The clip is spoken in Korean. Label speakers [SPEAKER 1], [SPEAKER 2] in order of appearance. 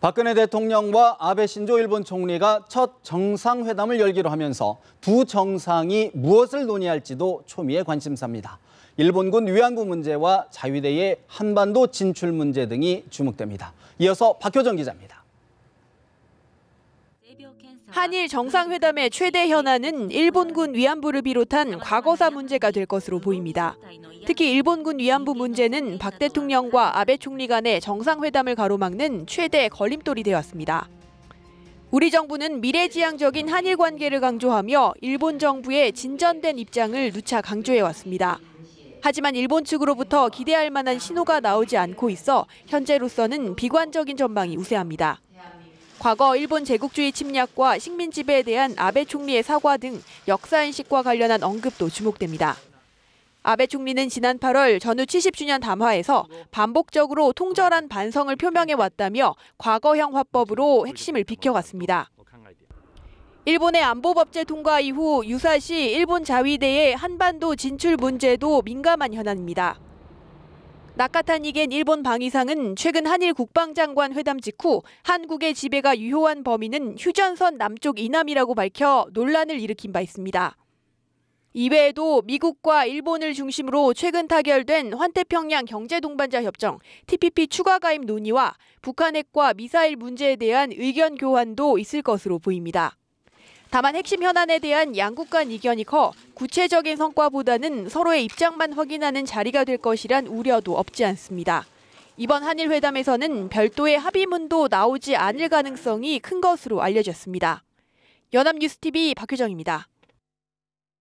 [SPEAKER 1] 박근혜 대통령과 아베 신조 일본 총리가 첫 정상회담을 열기로 하면서 두 정상이 무엇을 논의할지도 초미의 관심사입니다. 일본군 위안부 문제와 자위대의 한반도 진출 문제 등이 주목됩니다. 이어서 박효정 기자입니다.
[SPEAKER 2] 한일 정상회담의 최대 현안은 일본군 위안부를 비롯한 과거사 문제가 될 것으로 보입니다. 특히 일본군 위안부 문제는 박 대통령과 아베 총리 간의 정상회담을 가로막는 최대 걸림돌이 되었습니다. 우리 정부는 미래지향적인 한일 관계를 강조하며 일본 정부의 진전된 입장을 누차 강조해왔습니다. 하지만 일본 측으로부터 기대할 만한 신호가 나오지 않고 있어 현재로서는 비관적인 전망이 우세합니다. 과거 일본 제국주의 침략과 식민 지배에 대한 아베 총리의 사과 등 역사인식과 관련한 언급도 주목됩니다. 아베 총리는 지난 8월 전후 70주년 담화에서 반복적으로 통절한 반성을 표명해왔다며 과거형 화법으로 핵심을 비켜갔습니다. 일본의 안보법제 통과 이후 유사시 일본 자위대의 한반도 진출 문제도 민감한 현안입니다. 나카타니겐 일본 방위상은 최근 한일 국방장관 회담 직후 한국의 지배가 유효한 범위는 휴전선 남쪽 이남이라고 밝혀 논란을 일으킨 바 있습니다. 이외에도 미국과 일본을 중심으로 최근 타결된 환태평양 경제동반자 협정 TPP 추가 가입 논의와 북한 핵과 미사일 문제에 대한 의견 교환도 있을 것으로 보입니다. 다만 핵심 현안에 대한 양국 간 이견이 커 구체적인 성과보다는 서로의 입장만 확인하는 자리가 될 것이란 우려도 없지 않습니다. 이번 한일 회담에서는 별도의 합의문도 나오지 않을 가능성이 큰 것으로 알려졌습니다. 연합뉴스TV 박효정입니다.